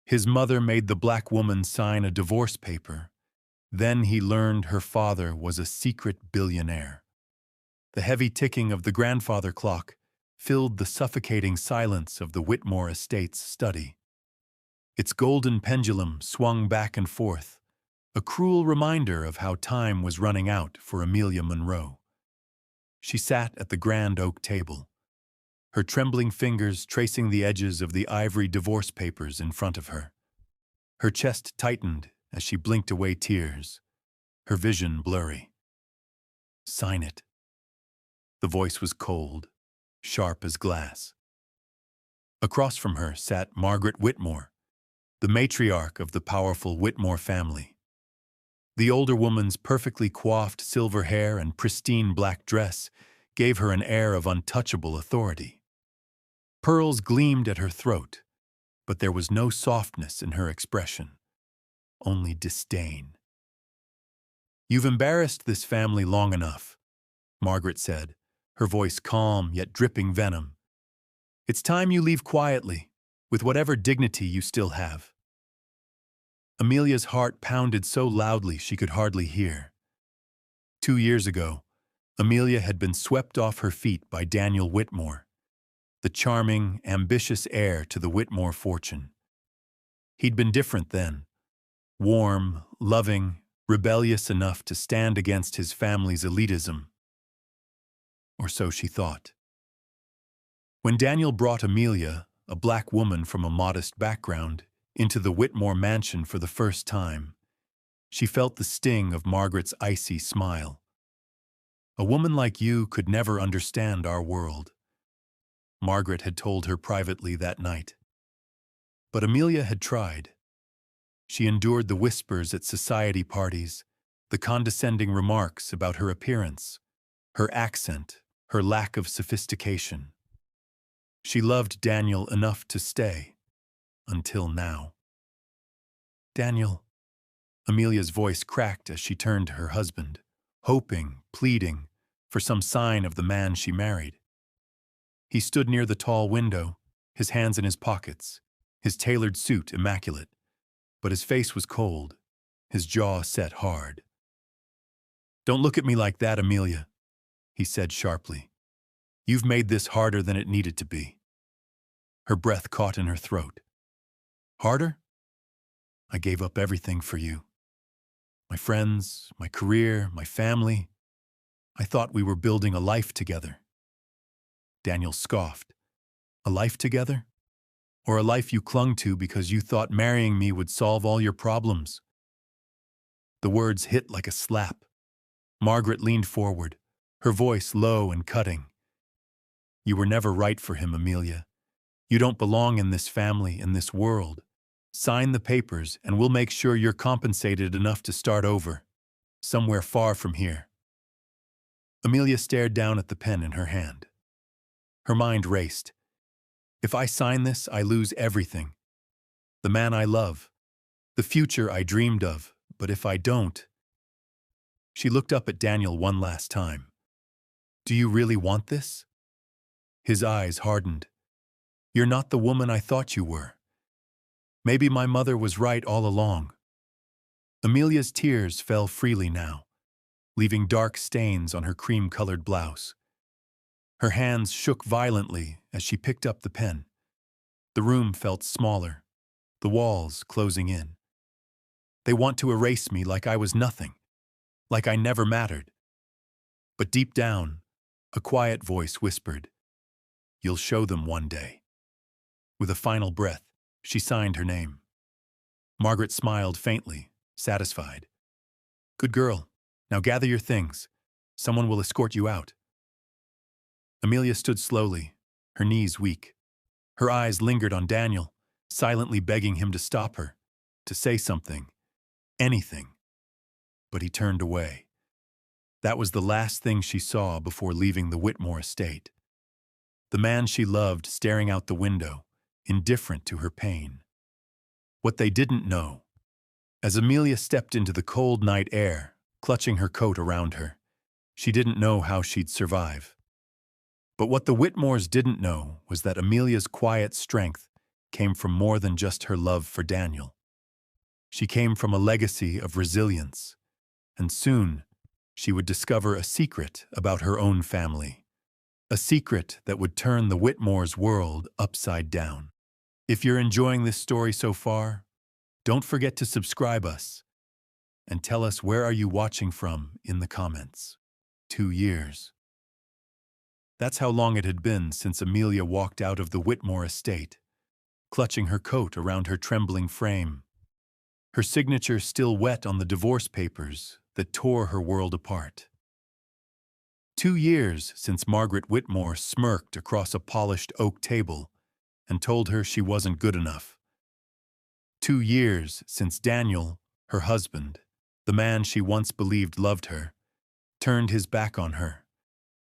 His mother made the black woman sign a divorce paper. Then he learned her father was a secret billionaire. The heavy ticking of the grandfather clock filled the suffocating silence of the Whitmore estate's study. Its golden pendulum swung back and forth, a cruel reminder of how time was running out for Amelia Monroe. She sat at the grand oak table, her trembling fingers tracing the edges of the ivory divorce papers in front of her. Her chest tightened as she blinked away tears, her vision blurry. "Sign it." The voice was cold, sharp as glass. Across from her sat Margaret Whitmore, the matriarch of the powerful Whitmore family. The older woman's perfectly coiffed silver hair and pristine black dress gave her an air of untouchable authority. Pearls gleamed at her throat, but there was no softness in her expression, only disdain. "You've embarrassed this family long enough," Margaret said, her voice calm yet dripping venom. "It's time you leave quietly, with whatever dignity you still have." Amelia's heart pounded so loudly she could hardly hear. 2 years ago, Amelia had been swept off her feet by Daniel Whitmore, the charming, ambitious heir to the Whitmore fortune. He'd been different then, warm, loving, rebellious enough to stand against his family's elitism. Or so she thought. When Daniel brought Amelia, a black woman from a modest background, into the Whitmore mansion for the first time, she felt the sting of Margaret's icy smile. "A woman like you could never understand our world," Margaret had told her privately that night. But Amelia had tried. She endured the whispers at society parties, the condescending remarks about her appearance, her accent, her lack of sophistication. She loved Daniel enough to stay. Until now. "Daniel," Amelia's voice cracked as she turned to her husband, hoping, pleading, for some sign of the man she married. He stood near the tall window, his hands in his pockets, his tailored suit immaculate, but his face was cold, his jaw set hard. "Don't look at me like that, Amelia," he said sharply. "You've made this harder than it needed to be." Her breath caught in her throat. "Harder? I gave up everything for you. My friends, my career, my family. I thought we were building a life together." Daniel scoffed. "A life together? Or a life you clung to because you thought marrying me would solve all your problems?" The words hit like a slap. Margaret leaned forward, her voice low and cutting. "You were never right for him, Amelia. You don't belong in this family, in this world. Sign the papers, and we'll make sure you're compensated enough to start over, somewhere far from here." Amelia stared down at the pen in her hand. Her mind raced. "If I sign this, I lose everything. The man I love, the future I dreamed of, but if I don't..." She looked up at Daniel one last time. "Do you really want this?" His eyes hardened. "You're not the woman I thought you were. Maybe my mother was right all along." Amelia's tears fell freely now, leaving dark stains on her cream-colored blouse. Her hands shook violently as she picked up the pen. The room felt smaller, the walls closing in. "They want to erase me like I was nothing, like I never mattered." But deep down, a quiet voice whispered, "You'll show them one day." With a final breath, she signed her name. Margaret smiled faintly, satisfied. "Good girl. Now gather your things. Someone will escort you out." Amelia stood slowly, her knees weak. Her eyes lingered on Daniel, silently begging him to stop her, to say something, anything. But he turned away. That was the last thing she saw before leaving the Whitmore estate. The man she loved staring out the window, indifferent to her pain. What they didn't know. As Amelia stepped into the cold night air, clutching her coat around her, she didn't know how she'd survive. But what the Whitmores didn't know was that Amelia's quiet strength came from more than just her love for Daniel. She came from a legacy of resilience, and soon she would discover a secret about her own family, a secret that would turn the Whitmore's world upside down. If you're enjoying this story so far, don't forget to subscribe us and tell us where are you watching from in the comments. 2 years. That's how long it had been since Amelia walked out of the Whitmore estate, clutching her coat around her trembling frame, her signature still wet on the divorce papers that tore her world apart. 2 years since Margaret Whitmore smirked across a polished oak table and told her she wasn't good enough. 2 years since Daniel, her husband, the man she once believed loved her, turned his back on her,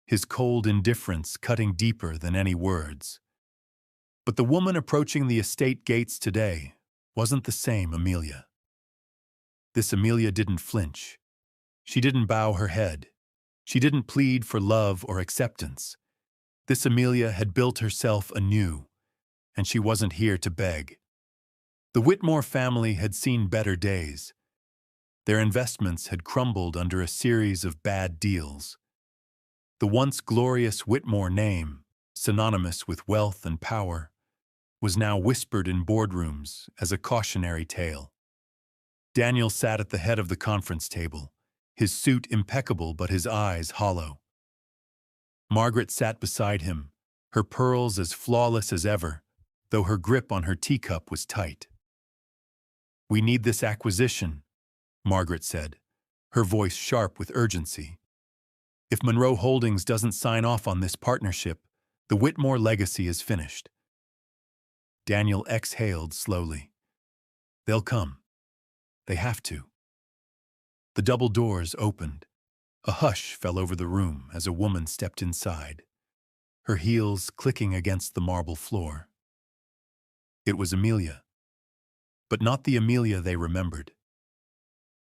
his cold indifference cutting deeper than any words. But the woman approaching the estate gates today wasn't the same Amelia. This Amelia didn't flinch. She didn't bow her head. She didn't plead for love or acceptance. This Amelia had built herself anew, and she wasn't here to beg. The Whitmore family had seen better days. Their investments had crumbled under a series of bad deals. The once glorious Whitmore name, synonymous with wealth and power, was now whispered in boardrooms as a cautionary tale. Daniel sat at the head of the conference table, his suit impeccable but his eyes hollow. Margaret sat beside him, her pearls as flawless as ever, though her grip on her teacup was tight. "We need this acquisition," Margaret said, her voice sharp with urgency. "If Monroe Holdings doesn't sign off on this partnership, the Whitmore legacy is finished." Daniel exhaled slowly. "They'll come. They have to." The double doors opened. A hush fell over the room as a woman stepped inside, her heels clicking against the marble floor. It was Amelia, but not the Amelia they remembered.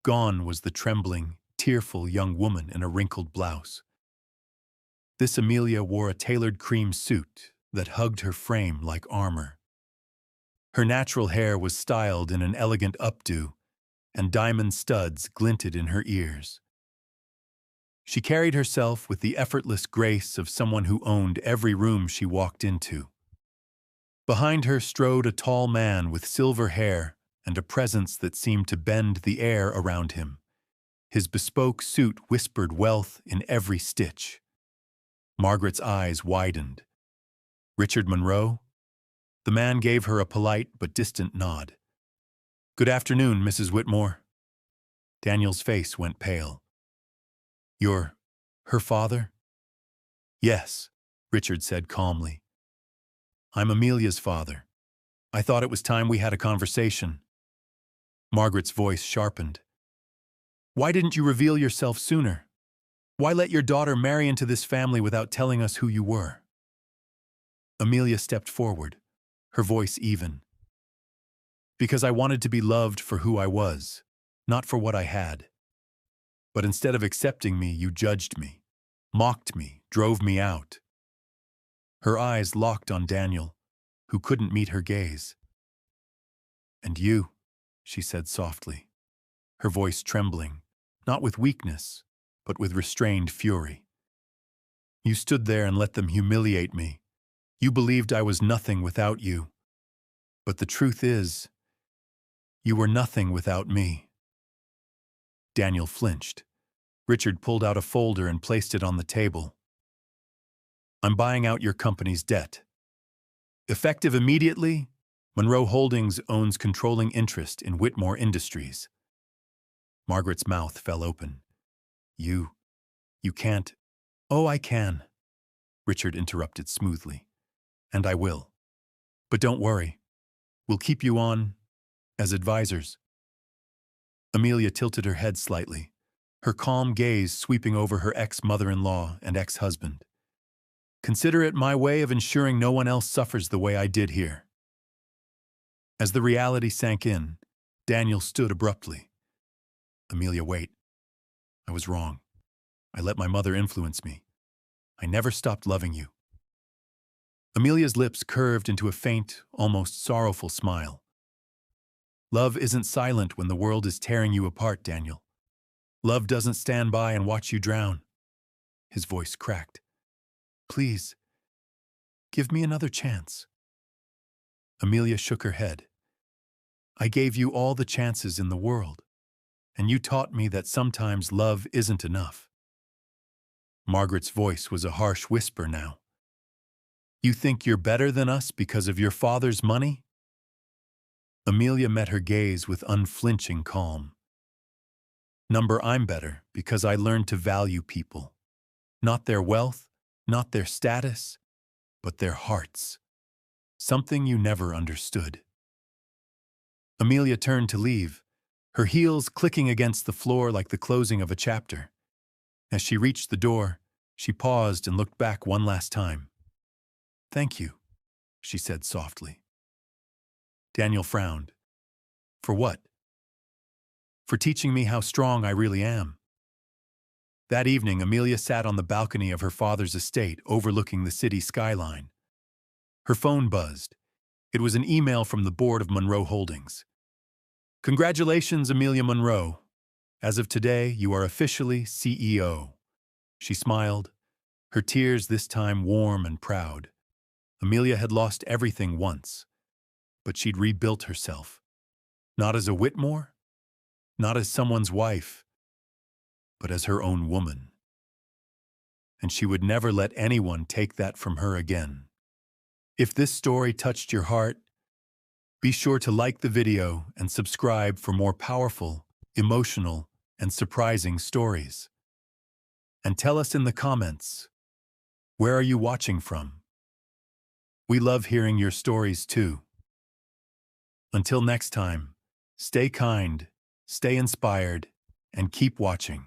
Gone was the trembling, tearful young woman in a wrinkled blouse. This Amelia wore a tailored cream suit that hugged her frame like armor. Her natural hair was styled in an elegant updo, and diamond studs glinted in her ears. She carried herself with the effortless grace of someone who owned every room she walked into. Behind her strode a tall man with silver hair and a presence that seemed to bend the air around him. His bespoke suit whispered wealth in every stitch. Margaret's eyes widened. "Richard Monroe?" The man gave her a polite but distant nod. "Good afternoon, Mrs. Whitmore." Daniel's face went pale. "You're her father?" "Yes," Richard said calmly. "I'm Amelia's father. I thought it was time we had a conversation." Margaret's voice sharpened. "Why didn't you reveal yourself sooner? Why let your daughter marry into this family without telling us who you were?" Amelia stepped forward, her voice even. "Because I wanted to be loved for who I was, not for what I had. But instead of accepting me, you judged me, mocked me, drove me out." Her eyes locked on Daniel, who couldn't meet her gaze. "And you," she said softly, her voice trembling, not with weakness, but with restrained fury. "You stood there and let them humiliate me. You believed I was nothing without you. But the truth is, you were nothing without me." Daniel flinched. Richard pulled out a folder and placed it on the table. "I'm buying out your company's debt. Effective immediately, Monroe Holdings owns controlling interest in Whitmore Industries." Margaret's mouth fell open. You can't." "Oh, I can," Richard interrupted smoothly. "And I will. But don't worry. We'll keep you on as advisors." Amelia tilted her head slightly, her calm gaze sweeping over her ex-mother-in-law and ex-husband. "Consider it my way of ensuring no one else suffers the way I did here." As the reality sank in, Daniel stood abruptly. "Amelia, wait. I was wrong. I let my mother influence me. I never stopped loving you." Amelia's lips curved into a faint, almost sorrowful smile. Love isn't silent when the world is tearing you apart, Daniel. Love doesn't stand by and watch you drown. His voice cracked. Please, give me another chance. Amelia shook her head. I gave you all the chances in the world, and you taught me that sometimes love isn't enough. Margaret's voice was a harsh whisper now. You think you're better than us because of your father's money? Amelia met her gaze with unflinching calm. Number, I'm better because I learned to value people. Not their wealth, not their status, but their hearts. Something you never understood. Amelia turned to leave, her heels clicking against the floor like the closing of a chapter. As she reached the door, she paused and looked back one last time. Thank you, she said softly. Daniel frowned. For what? For teaching me how strong I really am. That evening, Amelia sat on the balcony of her father's estate overlooking the city skyline. Her phone buzzed. It was an email from the board of Monroe Holdings. Congratulations, Amelia Monroe. As of today, you are officially CEO. She smiled, her tears this time warm and proud. Amelia had lost everything once, but she'd rebuilt herself. Not as a Whitmore, not as someone's wife, but as her own woman. And she would never let anyone take that from her again. If this story touched your heart, be sure to like the video and subscribe for more powerful, emotional, and surprising stories. And tell us in the comments, where are you watching from? We love hearing your stories too. Until next time, stay kind, stay inspired, and keep watching.